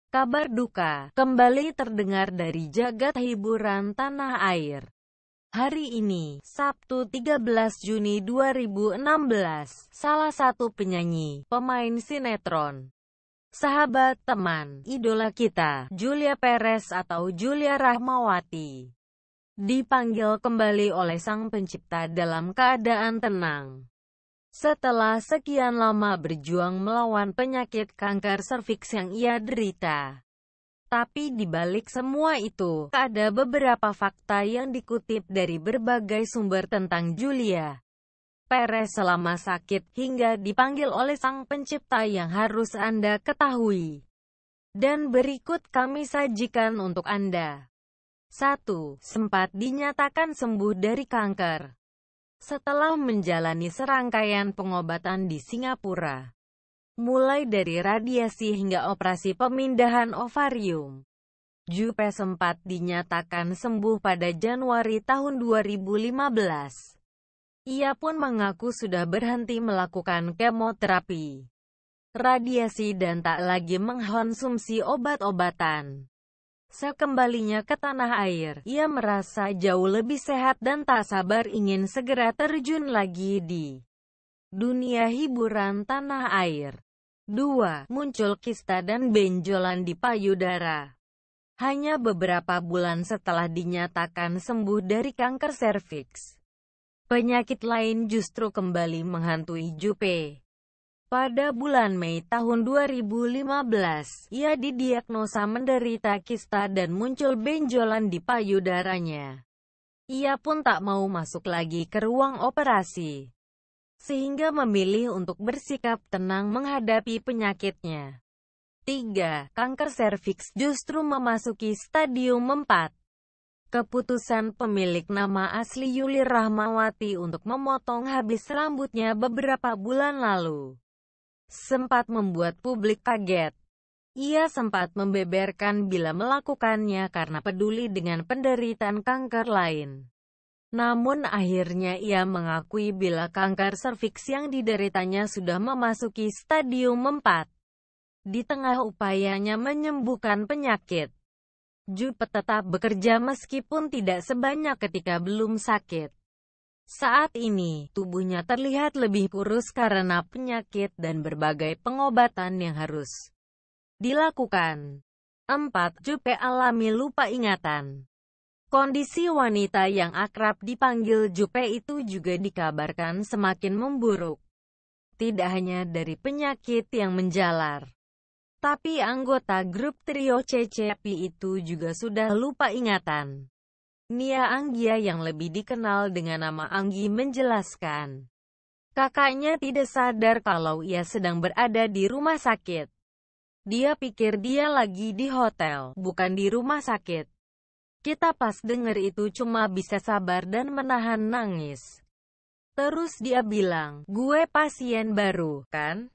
Kabar duka kembali terdengar dari jagat hiburan tanah air. Hari ini, Sabtu 13 Juni 2016, salah satu penyanyi, pemain sinetron, sahabat, teman, idola kita, Julia Perez atau Julia Rahmawati, dipanggil kembali oleh Sang Pencipta dalam keadaan tenang. Setelah sekian lama berjuang melawan penyakit kanker serviks yang ia derita. Tapi di balik semua itu, ada beberapa fakta yang dikutip dari berbagai sumber tentang Julia Perez selama sakit hingga dipanggil oleh Sang Pencipta yang harus Anda ketahui. Dan berikut kami sajikan untuk Anda. 1. Sempat dinyatakan sembuh dari kanker setelah menjalani serangkaian pengobatan di Singapura, mulai dari radiasi hingga operasi pemindahan ovarium. Jupe sempat dinyatakan sembuh pada Januari tahun 2015. Ia pun mengaku sudah berhenti melakukan kemoterapi, radiasi dan tak lagi mengkonsumsi obat-obatan. Sekembalinya ke tanah air, ia merasa jauh lebih sehat dan tak sabar ingin segera terjun lagi di dunia hiburan tanah air. 2. Muncul kista dan benjolan di payudara. Hanya beberapa bulan setelah dinyatakan sembuh dari kanker serviks, penyakit lain justru kembali menghantui Jupe. Pada bulan Mei tahun 2015, ia didiagnosa menderita kista dan muncul benjolan di payudaranya. Ia pun tak mau masuk lagi ke ruang operasi, sehingga memilih untuk bersikap tenang menghadapi penyakitnya. 3. Kanker serviks justru memasuki stadium 4. Keputusan pemilik nama asli Julia Rahmawati untuk memotong habis rambutnya beberapa bulan lalu sempat membuat publik kaget. Ia sempat membeberkan bila melakukannya karena peduli dengan penderitaan kanker lain. Namun akhirnya ia mengakui bila kanker serviks yang dideritanya sudah memasuki stadium 4. Di tengah upayanya menyembuhkan penyakit, Jupe tetap bekerja meskipun tidak sebanyak ketika belum sakit. Saat ini, tubuhnya terlihat lebih kurus karena penyakit dan berbagai pengobatan yang harus dilakukan. 4. Jupe alami lupa ingatan. Kondisi wanita yang akrab dipanggil Jupe itu juga dikabarkan semakin memburuk. Tidak hanya dari penyakit yang menjalar, tapi anggota grup trio CCP itu juga sudah lupa ingatan. Nia Anggia yang lebih dikenal dengan nama Anggi menjelaskan, kakaknya tidak sadar kalau ia sedang berada di rumah sakit. Dia pikir dia lagi di hotel, bukan di rumah sakit. Kita pas denger itu cuma bisa sabar dan menahan nangis. Terus dia bilang, gue pasien baru, kan?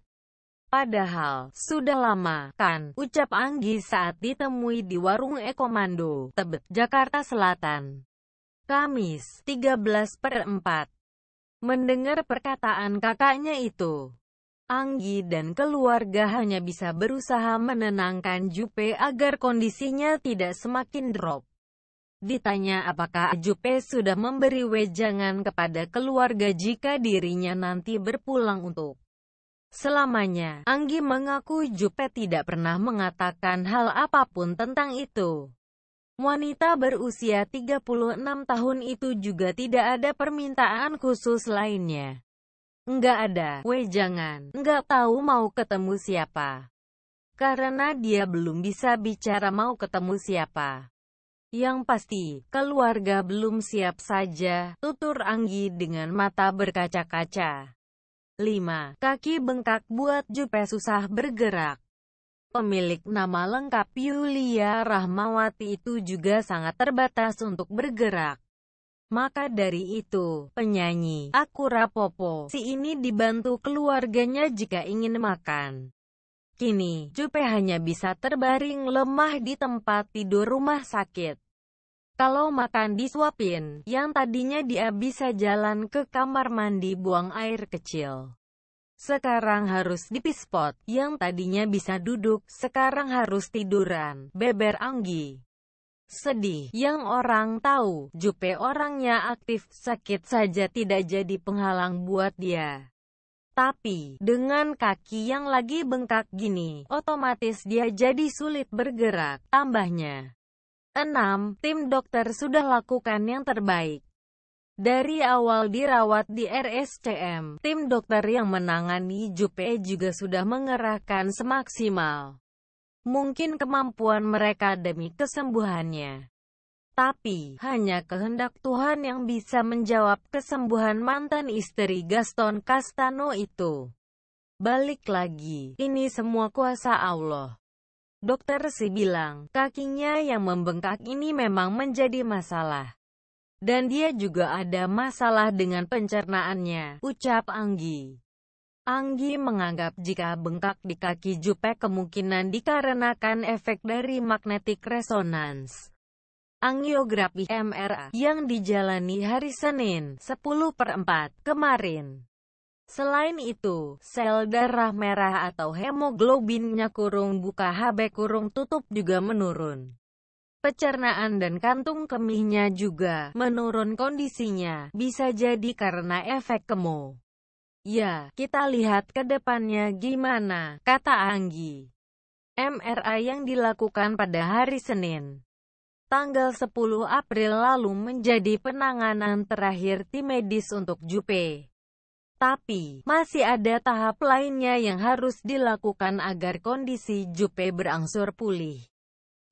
Padahal, sudah lama, kan, ucap Anggi saat ditemui di warung Ekomando, Tebet, Jakarta Selatan, Kamis, 13/4. Mendengar perkataan kakaknya itu, Anggi dan keluarga hanya bisa berusaha menenangkan Jupe agar kondisinya tidak semakin drop. Ditanya apakah Jupe sudah memberi wejangan kepada keluarga jika dirinya nanti berpulang untuk selamanya, Anggi mengaku Jupe tidak pernah mengatakan hal apapun tentang itu. Wanita berusia 36 tahun itu juga tidak ada permintaan khusus lainnya. Enggak ada wejangan, enggak tahu mau ketemu siapa. Karena dia belum bisa bicara mau ketemu siapa. Yang pasti, keluarga belum siap saja, tutur Anggi dengan mata berkaca-kaca. 5. Kaki bengkak buat Jupe susah bergerak. Pemilik nama lengkap Julia Rahmawati itu juga sangat terbatas untuk bergerak. Maka dari itu, penyanyi Akura Popo si ini dibantu keluarganya jika ingin makan. Kini, Jupe hanya bisa terbaring lemah di tempat tidur rumah sakit. Kalau makan disuapin, yang tadinya dia bisa jalan ke kamar mandi buang air kecil, sekarang harus dipispot. Yang tadinya bisa duduk, sekarang harus tiduran, beber Anggi. Sedih. Yang orang tahu, Jupe orangnya aktif, sakit saja tidak jadi penghalang buat dia. Tapi, dengan kaki yang lagi bengkak gini, otomatis dia jadi sulit bergerak. Tambahnya, 6. Tim dokter sudah lakukan yang terbaik. Dari awal dirawat di RSCM, tim dokter yang menangani Jupe juga sudah mengerahkan semaksimal mungkin kemampuan mereka demi kesembuhannya. Tapi, hanya kehendak Tuhan yang bisa menjawab kesembuhan mantan istri Gaston Castano itu. Balik lagi, ini semua kuasa Allah. Dokter Si bilang, kakinya yang membengkak ini memang menjadi masalah. Dan dia juga ada masalah dengan pencernaannya, ucap Anggi. Anggi menganggap jika bengkak di kaki Jupe kemungkinan dikarenakan efek dari magnetic resonance angiografi (MRA) yang dijalani hari Senin, 10/4 kemarin. Selain itu, sel darah merah atau hemoglobinnya (buka HB tutup) juga menurun. Pencernaan dan kantung kemihnya juga menurun kondisinya, bisa jadi karena efek kemo. Ya, kita lihat ke depannya gimana, kata Anggi. MRA yang dilakukan pada hari Senin, tanggal 10 April lalu menjadi penanganan terakhir tim medis untuk Jupe. Tapi, masih ada tahap lainnya yang harus dilakukan agar kondisi Jupe berangsur pulih.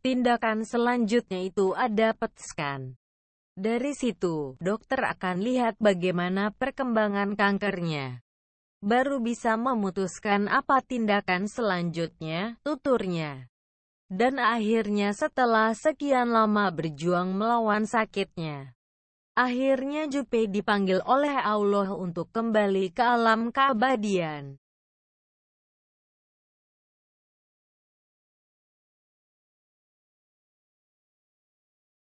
Tindakan selanjutnya itu ada PET scan. Dari situ, dokter akan lihat bagaimana perkembangan kankernya. Baru bisa memutuskan apa tindakan selanjutnya, tuturnya. Dan akhirnya setelah sekian lama berjuang melawan sakitnya, akhirnya Jupe dipanggil oleh Allah untuk kembali ke alam keabadian.